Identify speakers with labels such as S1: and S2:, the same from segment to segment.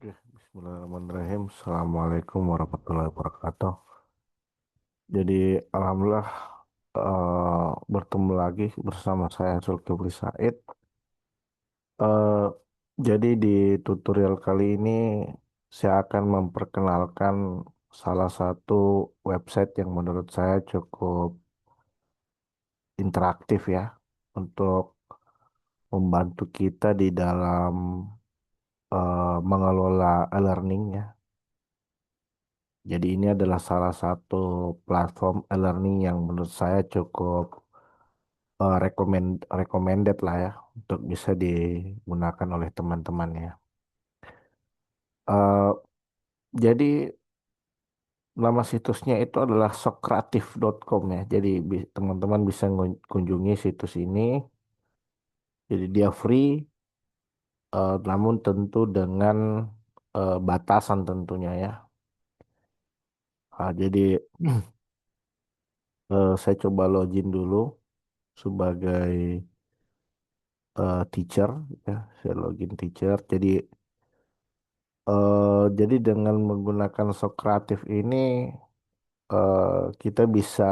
S1: Oke, Bismillahirrahmanirrahim. Assalamualaikum warahmatullahi wabarakatuh. Jadi, alhamdulillah bertemu lagi bersama saya Zulkifli Said. Eh, jadi di tutorial kali ini saya akan memperkenalkan salah satu website yang menurut saya cukup interaktif ya untuk membantu kita di dalam mengelola e-learning ya. Jadi ini adalah salah satu platform e-learning yang menurut saya cukup recommended lah ya untuk bisa digunakan oleh teman-teman ya. Eh, jadi nama situsnya itu adalah sokratif.com ya. Jadi teman-teman bisa kunjungi situs ini. Jadi dia free, namun tentu dengan batasan tentunya ya. Jadi saya coba login dulu sebagai teacher ya. Saya login teacher. Jadi dengan menggunakan Socrative ini kita bisa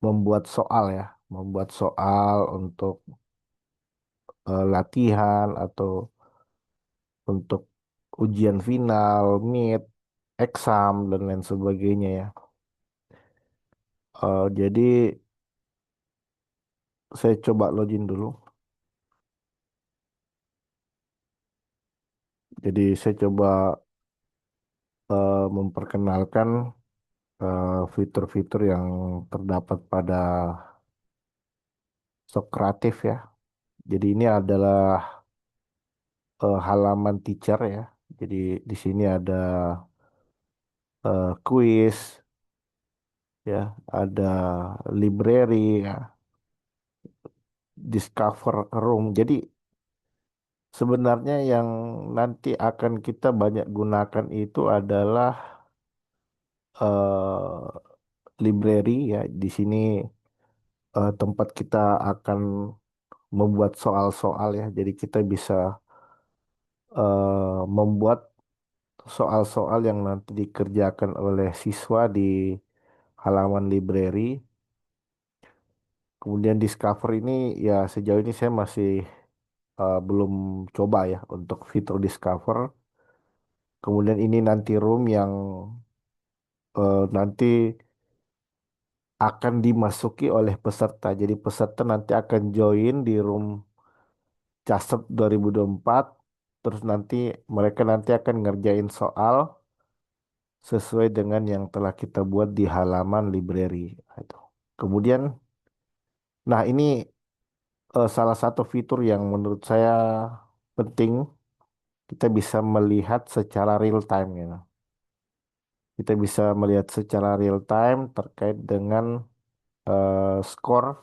S1: membuat soal ya, membuat soal untuk latihan atau untuk ujian final, mid, exam dan lain sebagainya ya. Jadi saya coba login dulu. Jadi saya coba memperkenalkan fitur-fitur yang terdapat pada Socrative ya. Jadi ini adalah halaman teacher ya. Jadi di sini ada quiz ya, ada library ya, discover room. Jadi sebenarnya yang nanti akan kita banyak gunakan itu adalah library ya. Di sini tempat kita akan membuat soal-soal ya. Jadi kita bisa membuat soal-soal yang nanti dikerjakan oleh siswa di halaman library. Kemudian Discover ini ya sejauh ini saya masih belum coba ya untuk fitur Discover. Kemudian ini nanti room yang nanti akan dimasuki oleh peserta. Jadi peserta nanti akan join di room CASEP 2024. Terus nanti mereka nanti akan ngerjain soal sesuai dengan yang telah kita buat di halaman library. Nah, itu. Kemudian, nah ini salah satu fitur yang menurut saya penting. Kita bisa melihat secara real time ya. Kita bisa melihat secara real time terkait dengan skor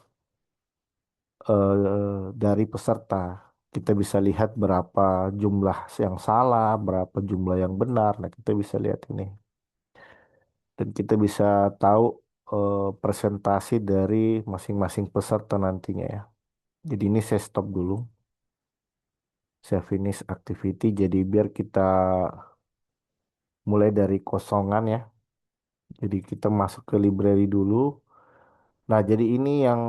S1: dari peserta. Kita bisa lihat berapa jumlah yang salah, berapa jumlah yang benar. Nah, kita bisa lihat ini. Dan kita bisa tahu presentasi dari masing-masing peserta nantinya ya. Jadi ini saya stop dulu. Saya finish activity. Jadi biar kita mulai dari kosongan ya. Jadi kita masuk ke library dulu. Nah, jadi ini yang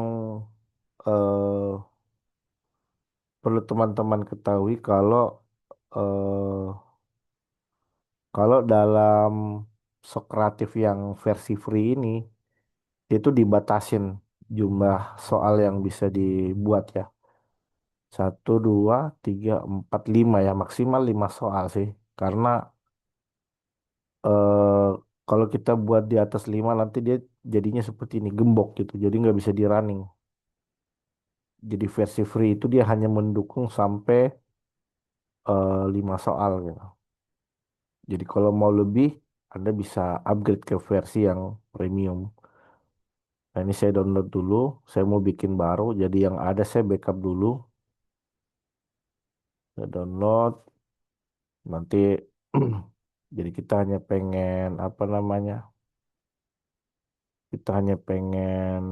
S1: eh, perlu teman-teman ketahui eh, kalau dalam Socrative yang versi free ini itu dibatasin jumlah soal yang bisa dibuat ya. Satu, dua, tiga, empat, lima ya. Maksimal 5 soal sih. Karena eh, kalau kita buat di atas 5 nanti dia jadinya seperti ini, gembok gitu. Jadi nggak bisa di running. Jadi versi free itu dia hanya mendukung sampai 5 soal gitu. Jadi kalau mau lebih, Anda bisa upgrade ke versi yang premium. Nah ini saya download dulu, saya mau bikin baru, jadi yang ada saya backup dulu. Saya download, nanti jadi kita hanya pengen, apa namanya, kita hanya pengen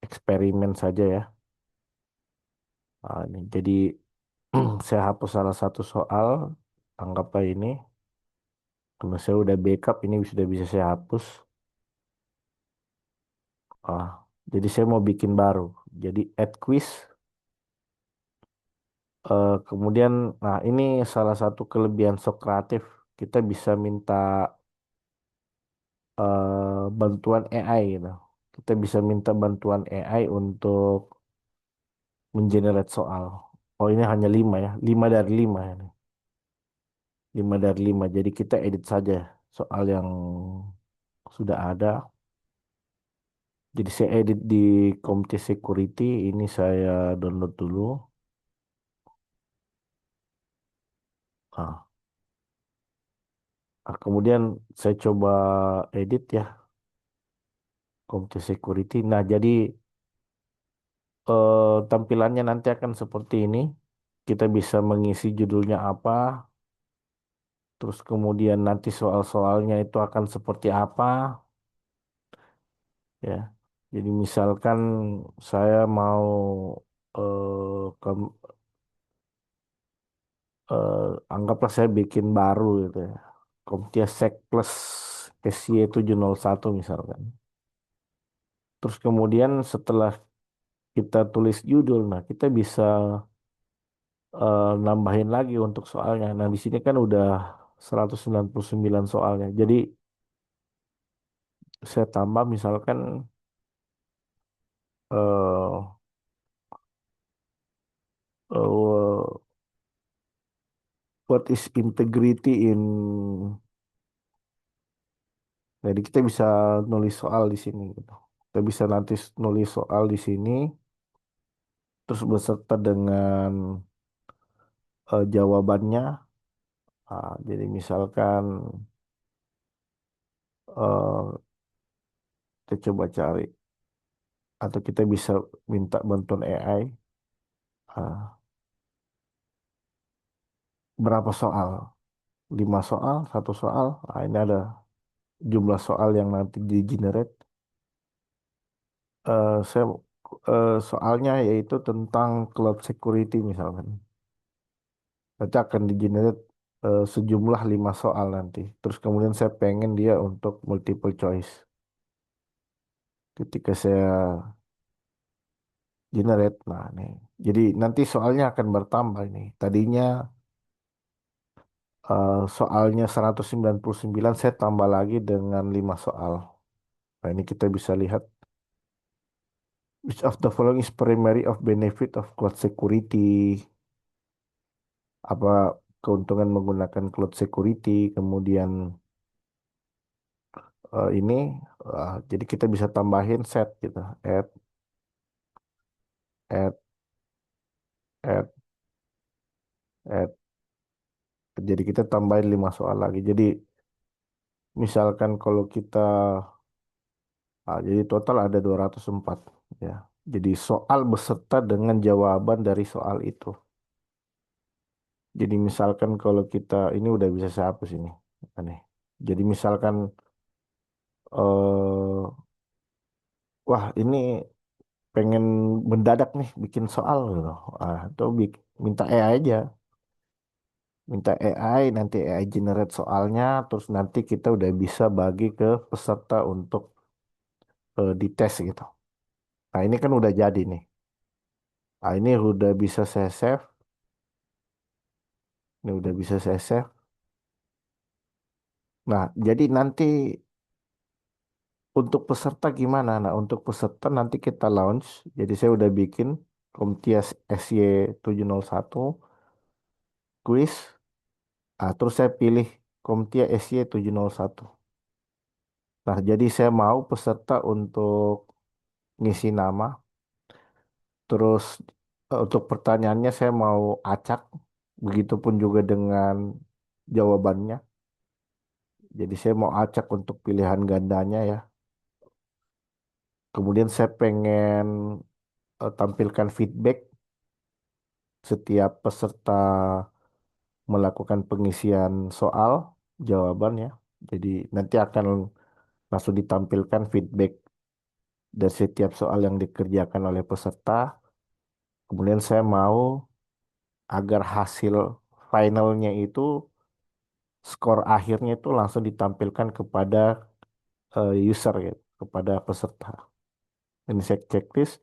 S1: eksperimen saja ya. Nah, ini jadi Saya hapus salah satu soal, anggaplah ini, karena saya udah backup, ini sudah bisa saya hapus. Ah, jadi saya mau bikin baru. Jadi add quiz. Kemudian, nah ini salah satu kelebihan Sokratif. Kita bisa minta bantuan AI gitu. Kita bisa minta bantuan AI untuk mengenerate soal. Oh ini hanya 5 ya, 5 dari 5 ini. 5 dari 5. Jadi kita edit saja soal yang sudah ada. Jadi saya edit di Comte Security. Ini saya download dulu. Ah, kemudian saya coba edit ya Comte Security. Nah jadi tampilannya nanti akan seperti ini. Kita bisa mengisi judulnya apa, terus kemudian nanti soal-soalnya itu akan seperti apa, ya. Jadi misalkan saya mau anggaplah saya bikin baru gitu ya. CompTIA Sec plus SY701 misalkan. Terus kemudian setelah kita tulis judul, nah kita bisa nambahin lagi untuk soalnya. Nah di sini kan udah 199 soalnya. Jadi saya tambah misalkan eh eh, what is integrity in. Jadi kita bisa nulis soal di sini gitu. Kita bisa nanti nulis soal di sini terus beserta dengan jawabannya. Ah, jadi misalkan eh kita coba cari atau kita bisa minta bantuan AI. Ah, berapa soal? 5 soal, 1 soal. Ah, ini ada jumlah soal yang nanti di generate. Saya soalnya yaitu tentang cloud security misalkan. Nanti akan di generate sejumlah 5 soal nanti. Terus kemudian saya pengen dia untuk multiple choice. Ketika saya generate, nah nih. Jadi nanti soalnya akan bertambah ini. Tadinya soalnya 199, saya tambah lagi dengan 5 soal. Nah ini kita bisa lihat. Which of the following is primary of benefit of cloud security? Apa keuntungan menggunakan cloud security? Kemudian ini, jadi kita bisa tambahin set gitu. Add, add, add, add. Jadi kita tambahin 5 soal lagi. Jadi misalkan kalau kita, jadi total ada 204 ya. Jadi soal beserta dengan jawaban dari soal itu. Jadi misalkan kalau kita, ini udah bisa saya hapus ini. Aneh. Jadi misalkan, eh wah ini pengen mendadak nih bikin soal gitu. Atau minta AI aja. Minta AI, nanti AI generate soalnya, terus nanti kita udah bisa bagi ke peserta untuk dites gitu. Nah ini kan udah jadi nih. Nah ini udah bisa saya save. Ini udah bisa saya save. Nah jadi nanti untuk peserta gimana? Nah untuk peserta nanti kita launch. Jadi saya udah bikin CompTIA SY701 quiz. Terus saya pilih CompTIA SY701. Nah jadi saya mau peserta untuk ngisi nama. Terus untuk pertanyaannya saya mau acak. Begitupun juga dengan jawabannya. Jadi saya mau acak untuk pilihan gandanya ya. Kemudian saya pengen tampilkan feedback setiap peserta melakukan pengisian soal, jawabannya. Jadi nanti akan langsung ditampilkan feedback dari setiap soal yang dikerjakan oleh peserta. Kemudian saya mau agar hasil finalnya itu skor akhirnya itu langsung ditampilkan kepada user gitu, kepada peserta. Ini saya checklist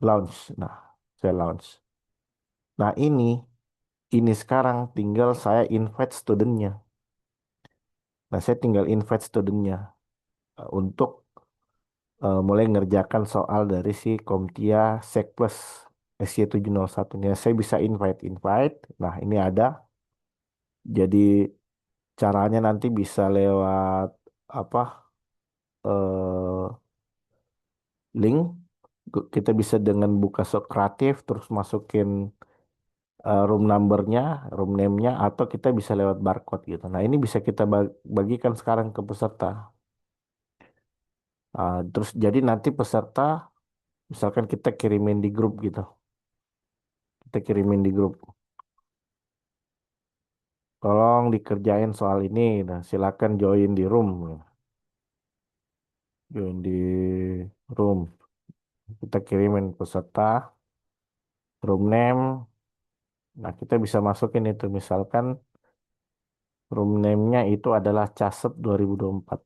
S1: launch. Nah, saya launch. Nah, ini sekarang tinggal saya invite studentnya. Nah, saya tinggal invite studentnya untuk mulai ngerjakan soal dari si CompTIA Sec Plus SY701 nya. Saya bisa invite. Nah, ini ada. Jadi caranya nanti bisa lewat apa eh, link. Kita bisa dengan buka Socrative terus masukin room numbernya, room name-nya, atau kita bisa lewat barcode gitu. Nah, ini bisa kita bagikan sekarang ke peserta. Terus jadi nanti peserta, misalkan kita kirimin di grup gitu. Kita kirimin di grup. Tolong dikerjain soal ini. Nah, silakan join di room. Join di room. Kita kirimin peserta, room name. Nah, kita bisa masukin itu. Misalkan room name-nya itu adalah Casep 2024.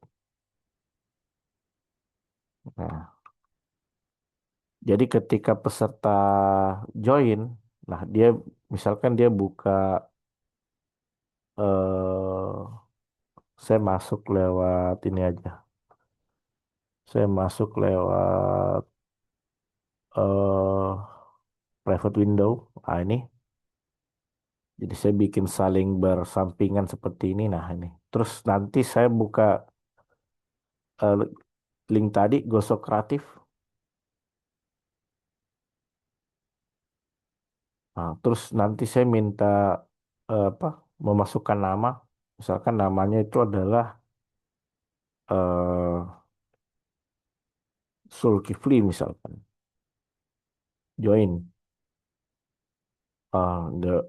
S1: Nah, jadi ketika peserta join, nah dia misalkan dia buka, saya masuk lewat ini aja. Saya masuk lewat eh private window. Nah, ini. Jadi saya bikin saling bersampingan seperti ini. Nah, ini. Terus nanti saya buka eh, link tadi, gosok kreatif. Nah, terus nanti saya minta apa? Memasukkan nama. Misalkan namanya itu adalah eh Zulkifli misalkan. Join. Nggak,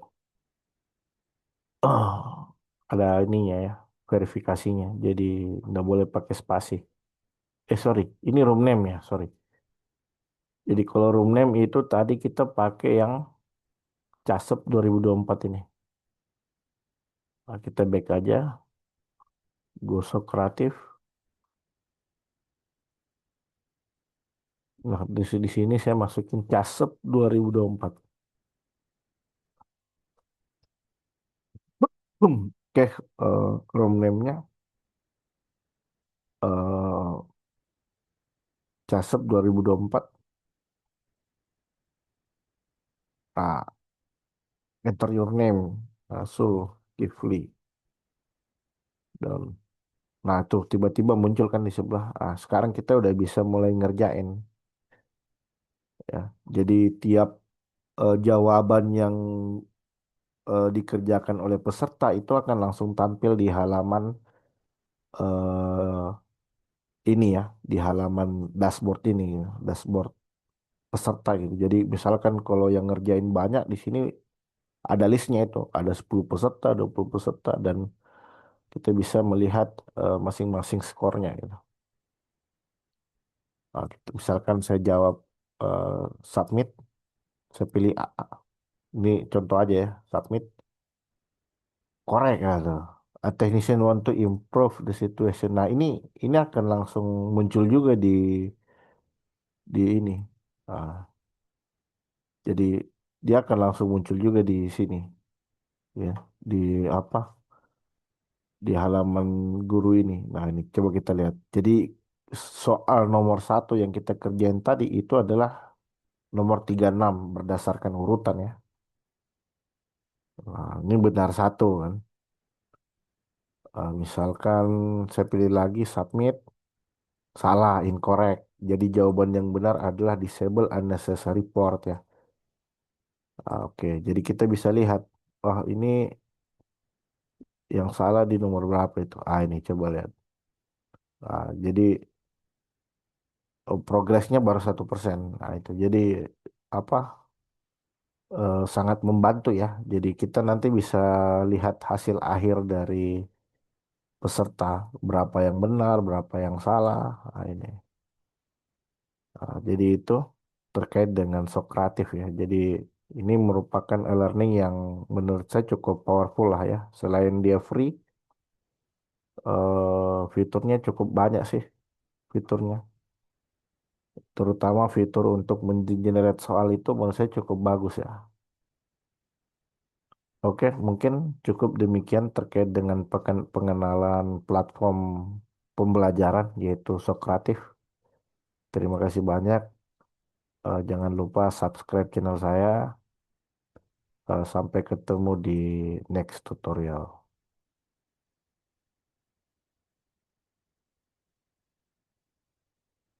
S1: ah, ada ininya ya, verifikasinya. Jadi nggak boleh pakai spasi. Sorry, ini room name ya, sorry. Jadi kalau room name itu tadi kita pakai yang Casep 2024 ini. Nah, kita back aja, gosok kreatif. Nah, di sini saya masukin Casep 2024. Oke, room name-nya eh Casep 2024. Nah, enter your name, Kifli. Dan nah, tuh tiba-tiba muncul kan di sebelah. Sekarang kita udah bisa mulai ngerjain ya. Jadi tiap jawaban yang dikerjakan oleh peserta itu akan langsung tampil di halaman eh ini ya, di halaman dashboard ini, ya, dashboard peserta gitu. Jadi misalkan kalau yang ngerjain banyak di sini ada listnya itu, ada 10 peserta, 20 peserta dan kita bisa melihat masing-masing skornya gitu. Nah, gitu. Misalkan saya jawab eh, submit, saya pilih A. Ini contoh aja ya, submit, korek gitu. A technician want to improve the situation. Nah, ini akan langsung muncul juga di ini. Ah, jadi dia akan langsung muncul juga di sini, ya, di apa? Di halaman guru ini. Nah, ini coba kita lihat. Jadi soal nomor satu yang kita kerjain tadi itu adalah nomor 36 berdasarkan urutan ya. Nah, ini benar satu kan. Misalkan saya pilih lagi submit, salah, incorrect. Jadi jawaban yang benar adalah disable unnecessary port ya. Oke, jadi kita bisa lihat, wah ini yang salah di nomor berapa itu. Ini coba lihat. Jadi progresnya baru 1%. Nah itu, jadi apa? Sangat membantu ya. Jadi kita nanti bisa lihat hasil akhir dari peserta, berapa yang benar, berapa yang salah. Nah, ini. Jadi itu terkait dengan Sokratif ya. Jadi Ini merupakan e-learning yang menurut saya cukup powerful lah ya. Selain dia free, fiturnya cukup banyak sih fiturnya. Terutama fitur untuk mengenerate soal itu menurut saya cukup bagus ya. Oke, mungkin cukup demikian terkait dengan pengenalan platform pembelajaran yaitu Sokratif. Terima kasih banyak. Jangan lupa subscribe channel saya. Sampai ketemu di next tutorial.